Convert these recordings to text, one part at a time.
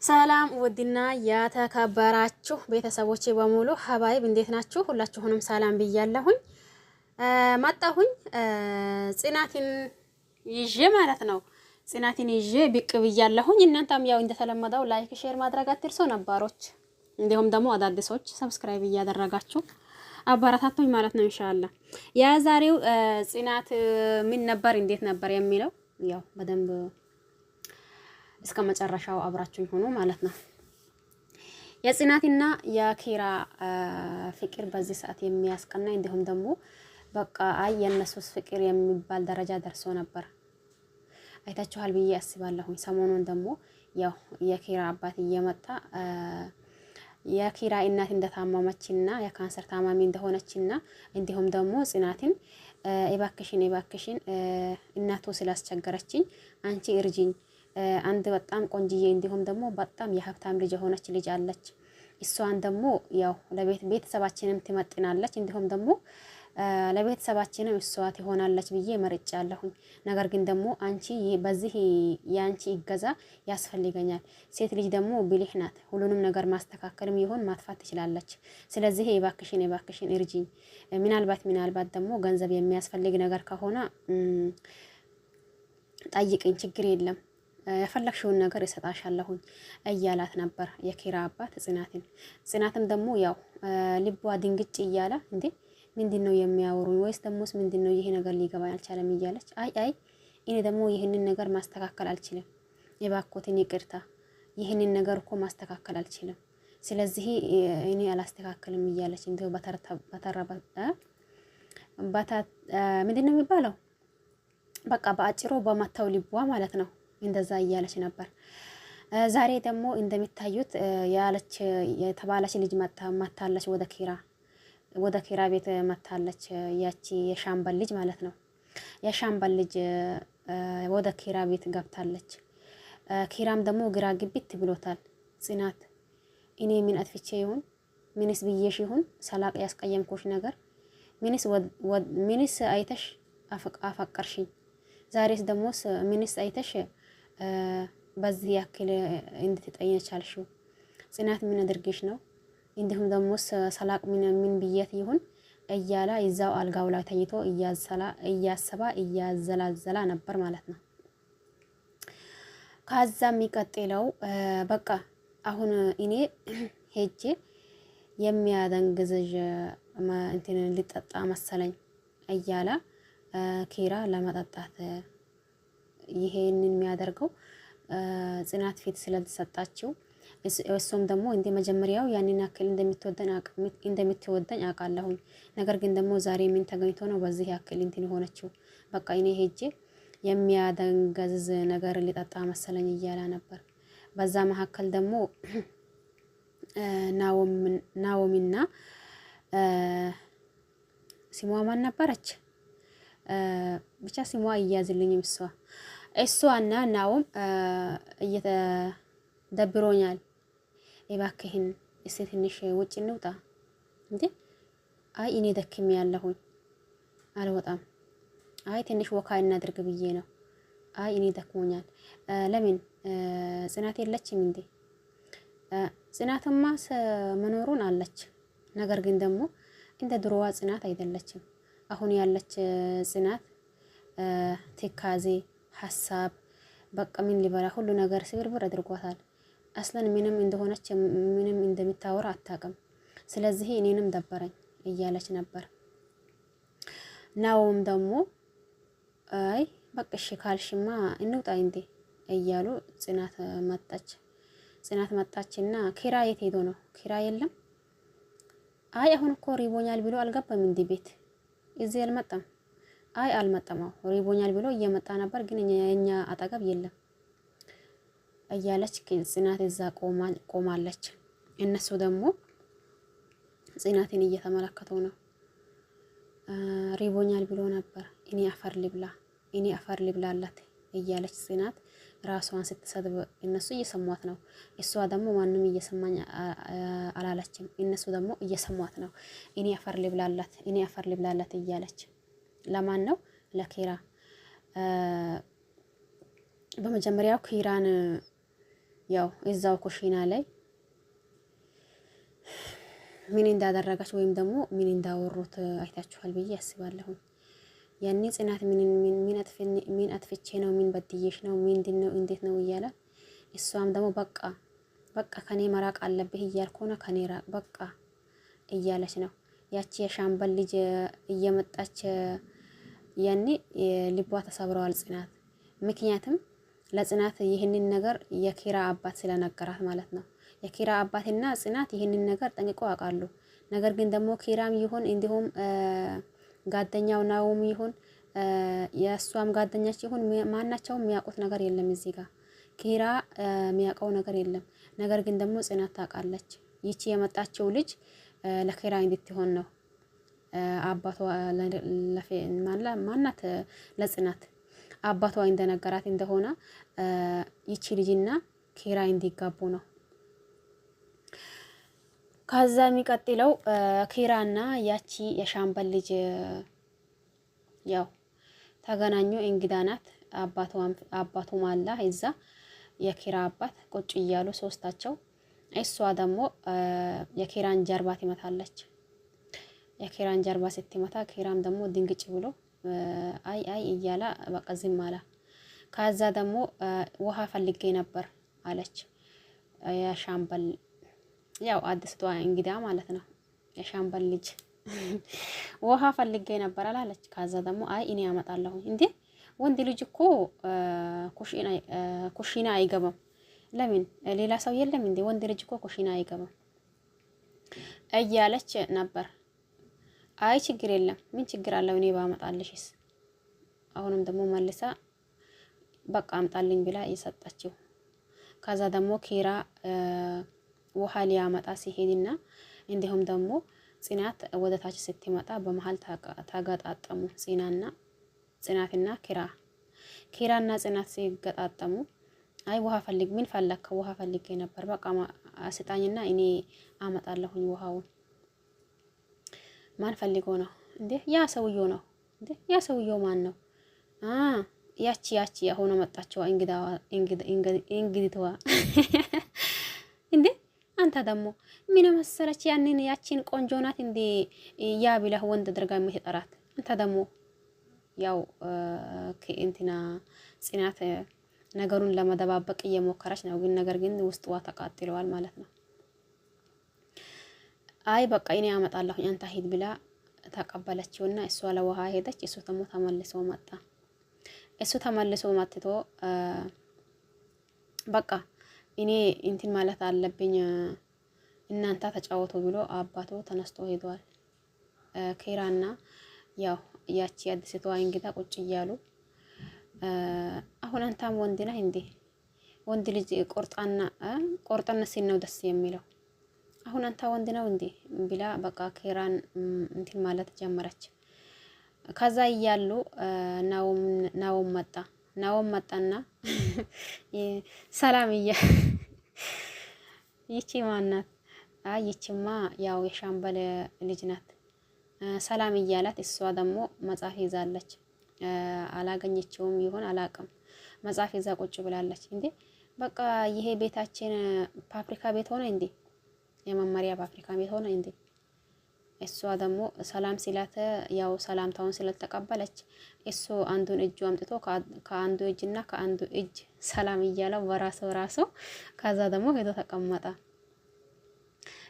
ሰላም ውድና ያተከበራችሁ ቤተሰቦቼ በሙሉ ሀባይብ እንዴት ናችሁ? ሁላችሁንም ሰላም ብያለሁኝ። መጣሁኝ ጽናትን ይዤ ማለት ነው። ጽናትን ይዤ ብቅ ብያለሁኝ። እናንተም ያው እንደተለመደው ላይክ፣ ሼር ማድረግ አትርሱ። ነባሮች እንዲሁም ደግሞ አዳዲሶች ሰብስክራይብ እያደረጋችሁ አባራታቶኝ ማለት ነው። ኢንሻአላህ የዛሬው ጽናት ምን ነበር እንዴት ነበር የሚለው ያው በደንብ እስከ መጨረሻው አብራችሁኝ ሆኖ ማለት ነው። የጽናትና የኪራ ፍቅር በዚህ ሰዓት የሚያስቀና እንዲሁም ደግሞ በቃ አይ የነሱስ ፍቅር የሚባል ደረጃ ደርሶ ነበር። አይታችኋል ብዬ አስባለሁኝ። ሰሞኑን ደግሞ ያው የኪራ አባት እየመጣ የኪራ እናት እንደታመመችና የካንሰር ታማሚ እንደሆነችና እንዲሁም ደግሞ ጽናትን እባክሽን እናቱ ስላስቸገረችኝ አንቺ እርጂኝ አንድ በጣም ቆንጅዬ እንዲሁም ደግሞ በጣም የሀብታም ልጅ የሆነች ልጅ አለች። እሷን ደግሞ ያው ለቤተሰባችንም ትመጥናለች እንዲሁም ደግሞ ለቤተሰባችንም እሷ ትሆናለች ብዬ መርጫለሁኝ። ነገር ግን ደግሞ አንቺ በዚህ ያንቺ ይገዛ ያስፈልገኛል። ሴት ልጅ ደግሞ ብልህ ናት። ሁሉንም ነገር ማስተካከልም ይሁን ማጥፋት ትችላለች። ስለዚህ እባክሽን እርጂኝ። ምናልባት ደግሞ ገንዘብ የሚያስፈልግ ነገር ከሆነ ጠይቅኝ፣ ችግር የለም የፈለግሽውን ነገር እሰጣሻለሁኝ እያላት ነበር የኪራ አባት ጽናትም ደግሞ ያው ልቧ ድንግጭ እያለ እንዴ ምንድነው የሚያወሩኝ ወይስ ደሞስ ምንድነው ይሄ ነገር ሊገባኝ አልቻለም እያለች አይ እኔ ደግሞ ይህንን ነገር ማስተካከል አልችልም፣ የባኮትን ይቅርታ፣ ይህንን ነገር እኮ ማስተካከል አልችልም፣ ስለዚህ እኔ አላስተካከልም እያለች እንደው ምንድነው የሚባለው በቃ በአጭሩ በማታው ልቧ ማለት ነው እንደዛ እያለች ነበር። ዛሬ ደግሞ እንደሚታዩት ያለች የተባለች ልጅ መታለች ወደ ኪራ ቤት መታለች። ያቺ የሻምበል ልጅ ማለት ነው። የሻምበል ልጅ ወደ ኪራ ቤት ገብታለች። ኪራም ደግሞ ግራ ግቢት ብሎታል። ጽናት እኔ ምን አጥፍቼ ይሁን ምንስ ብዬሽ ይሁን ሰላቅ ያስቀየምኩሽ ነገር ምንስ አይተሽ አፈቀርሽኝ? ዛሬስ ደግሞ ምንስ አይተሽ በዚህ ያክል እንድትጠይኝ ቻልሽው? ጽናት ምን አድርገሽ ነው? እንዲሁም ደግሞ ሰላቅ ምን ብየት ይሁን እያላ ይዛው አልጋው ላይ ተኝቶ እያሰባ እያዘላዘላ ነበር ማለት ነው። ከዛ የሚቀጥለው በቃ አሁን እኔ ሄጄ የሚያደንግዝሽ እንትን ሊጠጣ መሰለኝ እያላ ኪራ ለመጠጣት ይሄንን የሚያደርገው ጽናት ፊት ስለተሰጣችው እሱም ደግሞ እንደ መጀመሪያው ያንን ያክል እንደምትወደኝ አውቃለሁኝ። ነገር ግን ደግሞ ዛሬ ምን ተገኝቶ ነው በዚህ ያክል እንትን ሆነችው? በቃ እኔ ሄጄ የሚያደንገዝዝ ነገር ሊጠጣ መሰለኝ እያላ ነበር። በዛ መካከል ደግሞ ናኦሚና ስሟ ማን ነበረች? ብቻ ስሟ እያዝልኝም እሷና ናኦም እየተደብሮኛል፣ እባክህን እስቲ ትንሽ ውጭ እንውጣ። እንዴ አይ እኔ ደክሜ ያለሁኝ አልወጣም። አይ ትንሽ ወካ እናድርግ ብዬ ነው። አይ እኔ ደክሞኛል። ለምን ጽናት የለችም እንዴ? ጽናትማ መኖሩን አለች። ነገር ግን ደግሞ እንደ ድሮዋ ጽናት አይደለችም። አሁን ያለች ጽናት ትካዜ፣ ሀሳብ በቃ ምን ሊበላ ሁሉ ነገር ስብርብር አድርጓታል። አስለን ምንም እንደሆነች ምንም እንደምታወራ አታውቅም። ስለዚህ እኔንም ደበረኝ እያለች ነበር። ናኦም ደግሞ አይ በቃ እሺ ካልሽማ እንውጣ እንዴ እያሉ ጽናት መጣችና ኪራ የት ሄዶ ነው? ኪራ የለም። አይ አሁን እኮ ሪቦኛል ብሎ አልገባም እንዴ ቤት እዚህ አልመጣም። አይ አልመጣም፣ ሪቦኛል ብሎ እየመጣ ነበር ግን የኛ አጠገብ የለም እያለች ጽናት እዛ ቆማለች። እነሱ ደግሞ ጽናትን እየተመለከቱ ነው። ሪቦኛል ብሎ ነበር፣ እኔ አፈር ልብላላት እያለች ጽናት ራሷን ስትሰድብ እነሱ እየሰሟት ነው። እሷ ደግሞ ማንም እየሰማኝ አላለችም። እነሱ ደግሞ እየሰሟት ነው። እኔ አፈር ልብላላት እያለች ለማን ነው? ለኪራ። በመጀመሪያው ኪራን ያው እዛው ኩሽና ላይ ምን እንዳደረጋች ወይም ደግሞ ምን እንዳወሩት አይታችኋል ብዬ አስባለሁ። ያኔ ጽናት ምን አጥፍቼ ነው ምን በድዬሽ ነው ምንድነው እንዴት ነው እያለ እሷም ደግሞ በቃ ከኔ መራቅ አለብህ እያልኩ ነው ከኔ ራቅ በቃ እያለች ነው። ያቺ የሻምበል ልጅ እየመጣች ያኔ ልቧ ተሰብረዋል ጽናት። ምክንያቱም ለጽናት ይህንን ነገር የኪራ አባት ስለነገራት ማለት ነው። የኪራ አባትና ጽናት ይህንን ነገር ጠንቅቆ ያውቃሉ። ነገር ግን ደግሞ ኪራም ይሁን እንዲሁም ጓደኛው ናውም ይሁን የእሷም ጓደኛች ይሁን ማናቸውም የሚያውቁት ነገር የለም። እዚህ ጋር ኪራ የሚያውቀው ነገር የለም። ነገር ግን ደግሞ ጽናት ታውቃለች። ይቺ የመጣችው ልጅ ለኪራ እንድትሆን ነው አባቷ ማናት ለጽናት አባቷ እንደነገራት እንደሆነ ይቺ ልጅና ኪራ እንዲጋቡ ነው። ከዛ የሚቀጥለው ኪራና ያቺ የሻምበል ልጅ ያው ተገናኙ። እንግዳ ናት። አባቱም አለ እዛ የኪራ አባት ቁጭ እያሉ ሶስታቸው። እሷ ደግሞ የኪራን ጀርባ ትመታለች። የኪራን ጀርባ ስትመታ ኪራም ደግሞ ድንግጭ ብሎ አይ እያለ በቃ ዝም አለ። ከዛ ደግሞ ውሃ ፈልጌ ነበር አለች የሻምበል ያው አዲስቷ እንግዳ ማለት ነው። የሻምበል ልጅ ውሃ ፈልጌ ነበር አላለች። ከዛ ደግሞ አይ እኔ ያመጣለሁ እንዴ ወንድ ልጅ እኮ ኩሽና አይገባም። ለምን ሌላ ሰው የለም እንዴ? ወንድ ልጅ እኮ ኩሽና አይገባም እያለች ነበር። አይ ችግር የለም ምን ችግር አለው እኔ ባመጣልሽስ። አሁንም ደግሞ መልሳ በቃ አምጣልኝ ብላ እየሰጣችው። ከዛ ደግሞ ኪራ ውሃ ሊያመጣ ሲሄድና እንዲሁም ደግሞ ጽናት ወደ ታች ስትመጣ በመሃል ተገጣጠሙ። ጽናትና ኪራና ጽናት ሲገጣጠሙ አይ ውሃ ፈልግ ምን ፈለክ? ውሃ ፈልጌ ነበር በቃ ስጣኝና እኔ አመጣለሁኝ ውሃውን። ማን ፈልጎ ነው እንዴ? ያ ሰውየው ነው እንዴ? ያ ሰውየው ማን ነው? ያቺ አሁን መጣችው እንግዲህዋ እንዴ አንተ ደግሞ ምን መሰለች ያቺን ቆንጆ ናት እንዴ ያ ቢለህ ወንድ አድርጋ የምትጠራት አንተ ደግሞ ያው ከእንትና ጽናት ነገሩን ለመደባበቅ እየሞከረች ነው። ግን ነገር ግን ውስጥዋ ተቃጥለዋል ማለት ነው። አይ በቃ እኔ አመጣለሁ አንተ ሂድ ብላ ተቀበለችውና እሷ ለውሃ ሄደች። እሱ ደግሞ ተመልሶ መጥቶ በቃ እኔ እንትን ማለት አለብኝ እናንተ ተጫወቱ ብሎ አባቱ ተነስቶ ሄዷል። ኪራና ያው ያቺ አዲስቷ እንግዳ ቁጭ እያሉ አሁን አንተም ወንድ ነህ እንዴ? ወንድ ልጅ ቆርጠና ሲል ነው ደስ የሚለው። አሁን አንተ ወንድ ነው እንዴ ብላ በቃ ኪራን እንትን ማለት ጀመረች። ከዛ እያሉ ናውም መጣና ሰላም ይቺ ማናት? ይቺማ ያው የሻምበል ልጅ ናት። ሰላም እያላት እሷ ደግሞ መጽሐፍ ይዛለች። አላገኘችውም ይሆን አላቅም። መጽሐፍ ይዛ ቁጭ ብላለች። እንዴ በቃ ይሄ ቤታችን ፓፕሪካ ቤት ሆነ እንዴ? የመመሪያ ፓፕሪካ ቤት ሆነ እንዴ? እሷ ደግሞ ሰላም ሲላት ያው ሰላምታውን ስለተቀበለች እሱ አንዱን እጁ አምጥቶ ከአንዱ እጅና ከአንዱ እጅ ሰላም እያለው በራሱ ከዛ ደግሞ ሄዶ ተቀመጠ።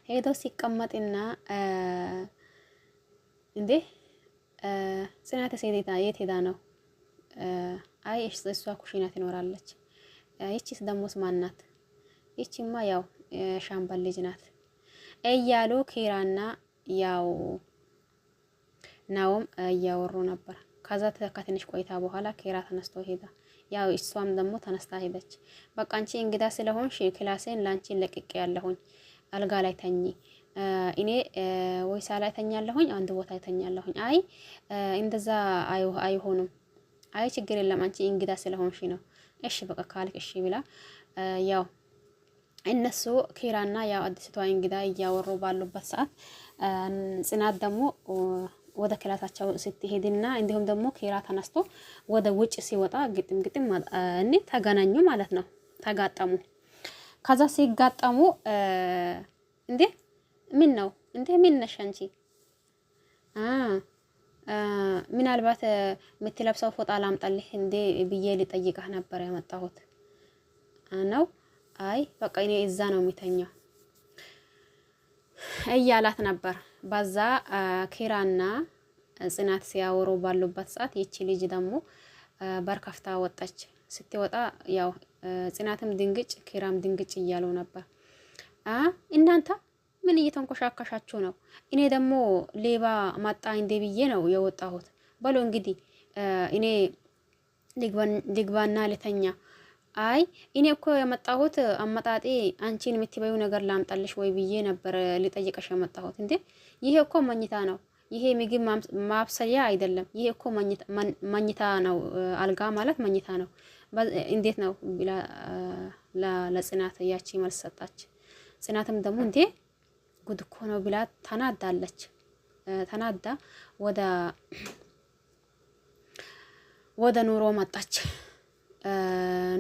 ሄዶ ሲቀመጥና እንዴ ጽናት ሴዴታ የት ሄዳ ነው? አይ እሷ ኩሽና ትኖራለች። ይቺስ ደሞስ ማናት? ይቺማ ያው ሻምበል ልጅ ናት እያሉ ኪራና ያው ናውም እያወሩ ነበር። ከዛ ከትንሽ ቆይታ በኋላ ኪራ ተነስቶ ሄዳ ያው እሷም ደግሞ ተነስታ ሄደች። በቃ አንቺ እንግዳ ስለሆንሽ ክላሴን ላንቺ ለቅቄ ያለሁኝ አልጋ ላይ ተኚ፣ እኔ ወይሳ ላይ ተኛለሁኝ አንድ ቦታ ተኛለሁኝ። አይ እንደዛ አይሆንም። አይ ችግር የለም አንቺ እንግዳ ስለሆንሽ ነው። እሺ በቃ ካልክ እሺ ብላ ያው እነሱ ኪራና ያው አዲስቷ እንግዳ እያወሩ ባሉበት ሰዓት ጽናት ደግሞ ወደ ክላሳቸው ስትሄድና እንዲሁም ደግሞ ኪራ ተነስቶ ወደ ውጭ ሲወጣ ግጥም ተገናኙ ማለት ነው። ተጋጠሙ። ከዛ ሲጋጠሙ እንዴ ምን ነው እንዴ ምን ነሽ አንቺ ምናልባት የምትለብሰው ፎጣ ላምጣልህ እንዴ ብዬ ልጠይቅህ ነበር ያመጣሁት ነው። አይ በቃ እኔ እዛ ነው የሚተኛው እያላት ነበር። በዛ ኪራና ጽናት ሲያወሩ ባሉበት ሰዓት ይቺ ልጅ ደግሞ በር ከፍታ ወጣች። ስትወጣ ያው ጽናትም ድንግጭ ኪራም ድንግጭ እያሉ ነበር። እናንተ ምን እየተንኮሻከሻችሁ ነው? እኔ ደግሞ ሌባ ማጣ እንዴ ብዬ ነው የወጣሁት። በሉ እንግዲህ እኔ ልግባና ልተኛ። አይ እኔ እኮ የመጣሁት አመጣጤ አንቺን የምትበዩ ነገር ላምጣልሽ ወይ ብዬ ነበር ልጠይቀሽ የመጣሁት። እንዴ ይሄ እኮ መኝታ ነው። ይሄ ምግብ ማብሰያ አይደለም። ይሄ እኮ መኝታ ነው። አልጋ ማለት መኝታ ነው። እንዴት ነው ብላ ለጽናት ያቺ መልስ ሰጣች። ጽናትም ደግሞ እንዴ ጉድ እኮ ነው ብላ ተናዳለች። ተናዳ ወደ ኑሮ መጣች።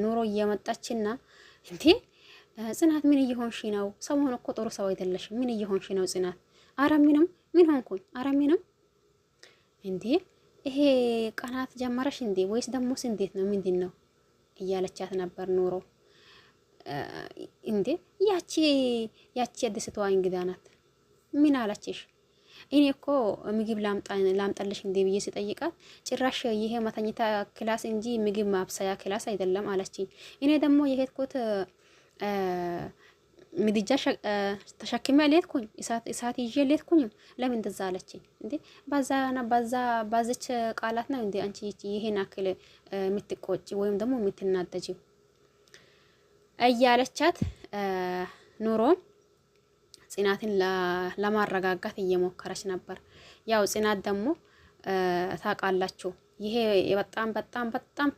ኑሮ እየመጣችና እንዴ ጽናት ምን እየሆንሽ ነው? ሰሞኑን እኮ ጥሩ ሰው አይደለሽም። ምን እየሆንሽ ነው ጽናት? ኧረ ምንም ምን ሆንኩኝ? ኧረ ምንም። እንዴ ይሄ ቀናት ጀመረሽ እንዴ ወይስ ደሞስ እንዴት ነው? ምንድን ነው እያለቻት ነበር ኑሮ። እንዴ ያቺ አዲስቷ እንግዳ ናት። ምን አለችሽ? እኔ እኮ ምግብ ላምጣልሽ እንዴ ብዬ ሲጠይቃት ጭራሽ ይሄ መተኝታ ክላስ እንጂ ምግብ ማብሰያ ክላስ አይደለም አለችኝ። እኔ ደግሞ የሄድኩት ምድጃ ተሸክሜ ሌትኩኝ እሳት ይዤ ሌትኩኝ። ለምን እንደዛ አለችኝ? እንዴ ባዘች ቃላት ነው እንዴ አንቺ ይሄን አክል የምትቆጪ ወይም ደግሞ የምትናደጂው? እያለቻት ኑሮን ጽናትን ለማረጋጋት እየሞከረች ነበር። ያው ጽናት ደግሞ ታውቃላችሁ ይሄ በጣም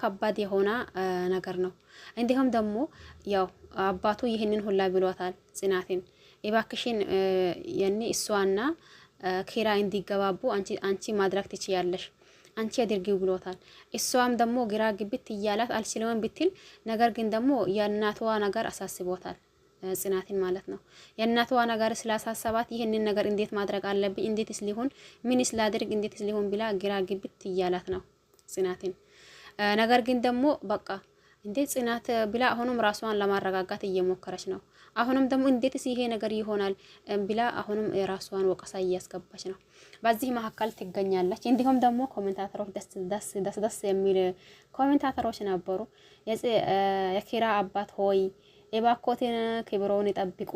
ከባድ የሆነ ነገር ነው። እንዲሁም ደግሞ ያው አባቱ ይህንን ሁላ ብሏታል ጽናትን እባክሽን የኔ እሷና ኪራ እንዲገባቡ አንቺ ማድረግ ትችያለሽ፣ አንቺ አድርጊው ብሎታል። እሷም ደግሞ ግራ ግብት እያላት አልችልም ብትል ነገር ግን ደግሞ የእናቷ ነገር አሳስቦታል ጽናትን ማለት ነው። የእናቷ ነገር ስላሳሰባት ይህንን ነገር እንዴት ማድረግ አለብኝ፣ እንዴትስ ሊሆን፣ ምንስ ላድርግ፣ እንዴትስ ሊሆን ብላ ግራ ግብት እያላት ነው ጽናትን። ነገር ግን ደግሞ በቃ እንዴት ጽናት ብላ አሁንም ራሷን ለማረጋጋት እየሞከረች ነው። አሁንም ደግሞ እንዴትስ ይሄ ነገር ይሆናል ብላ አሁንም የራሷን ወቀሳ እያስገባች ነው። በዚህ መካከል ትገኛለች። እንዲሁም ደግሞ ኮሜንታተሮች ደስ የሚል ኮሜንታተሮች ነበሩ። የኪራ አባት ሆይ የባኮቴን ክብሮን ይጠብቁ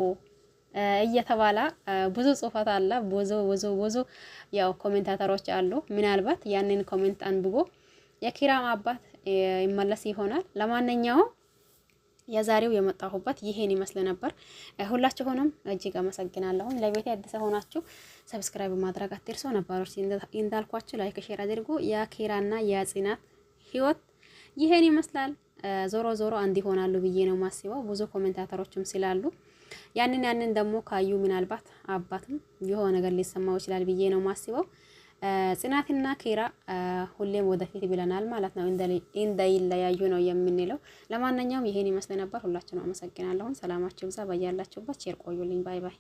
እየተባለ ብዙ ጽሁፋት አለ። ብዙ ያው ኮሜንታተሮች አሉ። ምናልባት ያንን ኮሜንት አንብቦ የኪራም አባት ይመለስ ይሆናል። ለማንኛውም የዛሬው የመጣሁበት ይሄን ይመስል ነበር። ሁላችሁንም እጅግ አመሰግናለሁ። ለቤቴ አዲስ ሆናችሁ ሰብስክራይብ ማድረግ አትርሱ። ነባሮች እንዳልኳችሁ ላይክ ሼር አድርጉ። የኪራና የጽናት ህይወት ይሄን ይመስላል። ዞሮ አንድ ይሆናሉ ብዬ ነው ማስበው። ብዙ ኮሜንታተሮችም ስላሉ ያንን ደግሞ ካዩ ምናልባት አባትም የሆነ ነገር ሊሰማው ይችላል ብዬ ነው ማስበው። ጽናትና ኪራ ሁሌም ወደፊት ብለናል ማለት ነው። እንዳይለያዩ ነው የምንለው። ለማንኛውም ይሄን ይመስል ነበር። ሁላችንም አመሰግናለሁ። ሰላማችሁ ይብዛ። ባያላችሁበት ቸር ቆዩልኝ። ባይ ባይ።